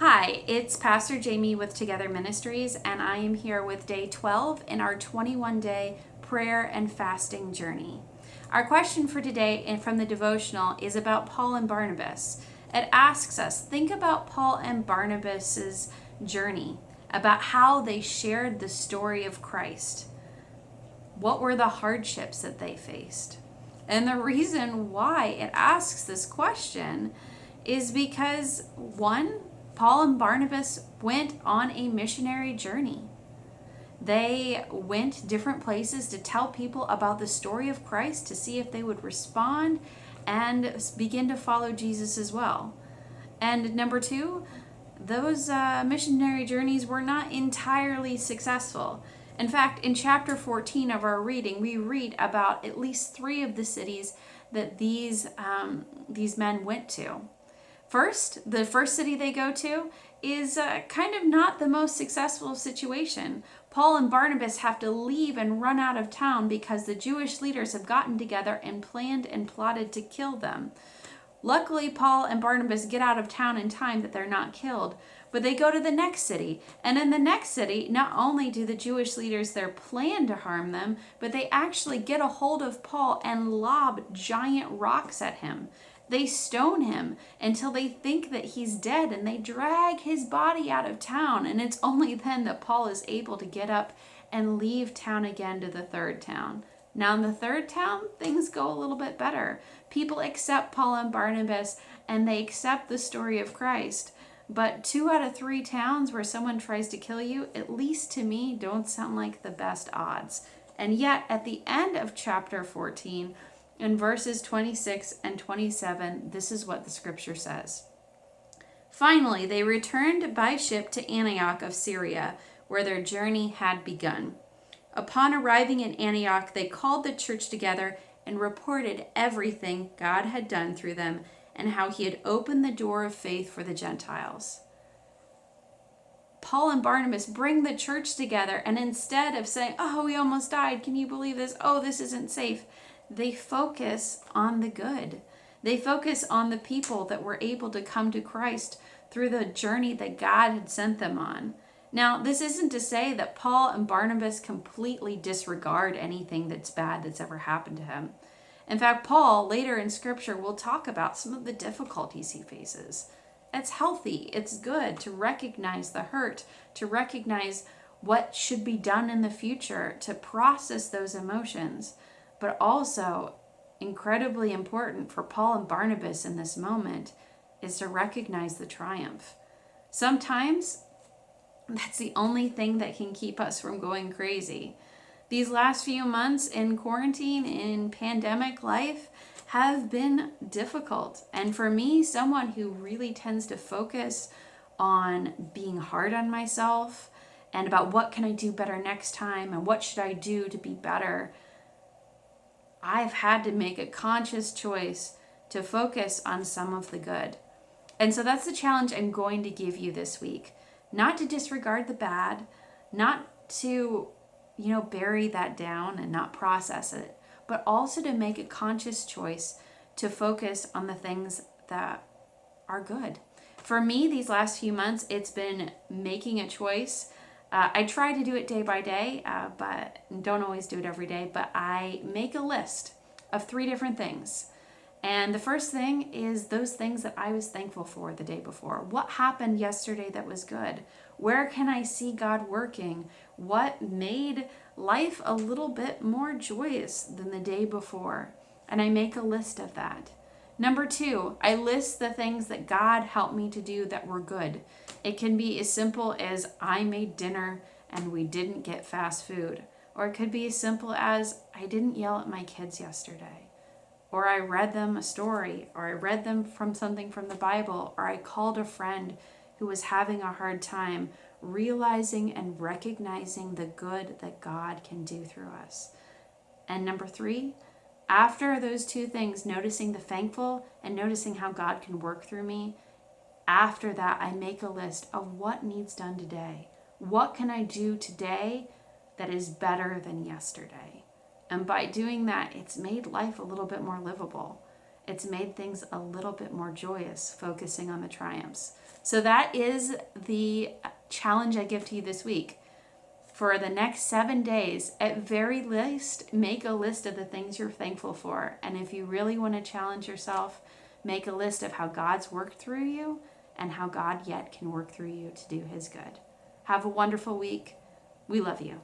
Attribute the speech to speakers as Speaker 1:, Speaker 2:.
Speaker 1: Hi, it's Pastor Jamie with Together Ministries, and I am here with day 12 in our 21-day prayer and fasting journey. Our question for today and from the devotional is about Paul and Barnabas. It asks us, think about Paul and Barnabas's journey, about how they shared the story of Christ. What were the hardships that they faced? And the reason why it asks this question is because, one, Paul and Barnabas went on a missionary journey. They went different places to tell people about the story of Christ to see if they would respond and begin to follow Jesus as well. And number two, those missionary journeys were not entirely successful. In fact, in chapter 14 of our reading, we read about at least 3 of the cities that these men went to. The first city they go to is kind of not the most successful situation. Paul and Barnabas have to leave and run out of town because the Jewish leaders have gotten together and planned and plotted to kill them. Luckily, Paul and Barnabas get out of town in time that they're not killed, but they go to the next city. And in the next city, not only do the Jewish leaders there plan to harm them, but they actually get a hold of Paul and lob giant rocks at him. They stone him until they think that he's dead, and they drag his body out of town. And it's only then that Paul is able to get up and leave town again to the third town. Now in the third town, things go a little bit better. People accept Paul and Barnabas, and they accept the story of Christ. But 2 out of 3 towns where someone tries to kill you, at least to me, don't sound like the best odds. And yet, at the end of chapter 14, in verses 26 and 27, this is what the scripture says. Finally, they returned by ship to Antioch of Syria, where their journey had begun. Upon arriving in Antioch, they called the church together and reported everything God had done through them and how he had opened the door of faith for the Gentiles. Paul and Barnabas bring the church together, and instead of saying, "Oh, we almost died, can you believe this? Oh, this isn't safe," they focus on the good. They focus on the people that were able to come to Christ through the journey that God had sent them on. Now, this isn't to say that Paul and Barnabas completely disregard anything that's bad that's ever happened to him. In fact, Paul, later in Scripture, will talk about some of the difficulties he faces. It's healthy, it's good to recognize the hurt, to recognize what should be done in the future, to process those emotions. But also, incredibly important for Paul and Barnabas in this moment is to recognize the triumph. Sometimes that's the only thing that can keep us from going crazy. These last few months in quarantine, in pandemic life, have been difficult. And for me, someone who really tends to focus on being hard on myself and about what can I do better next time and what should I do to be better, I've had to make a conscious choice to focus on some of the good. And so that's the challenge I'm going to give you this week. Not to disregard the bad, not to, bury that down and not process it, but also to make a conscious choice to focus on the things that are good. For me, these last few months, it's been making a choice. I try to do it day by day, but don't always do it every day, but I make a list of 3 different things. And the first thing is those things that I was thankful for the day before. What happened yesterday that was good? Where can I see God working? What made life a little bit more joyous than the day before? And I make a list of that. Number 2, I list the things that God helped me to do that were good. It can be as simple as I made dinner and we didn't get fast food. Or it could be as simple as I didn't yell at my kids yesterday. Or I read them a story, or I read them from something from the Bible, or I called a friend who was having a hard time, realizing and recognizing the good that God can do through us. And number 3, after those 2 things, noticing the thankful and noticing how God can work through me, after that, I make a list of what needs done today. What can I do today that is better than yesterday? And by doing that, it's made life a little bit more livable. It's made things a little bit more joyous, focusing on the triumphs. So that is the challenge I give to you this week. For the next 7 days, at very least, make a list of the things you're thankful for. And if you really want to challenge yourself, make a list of how God's worked through you and how God yet can work through you to do his good. Have a wonderful week. We love you.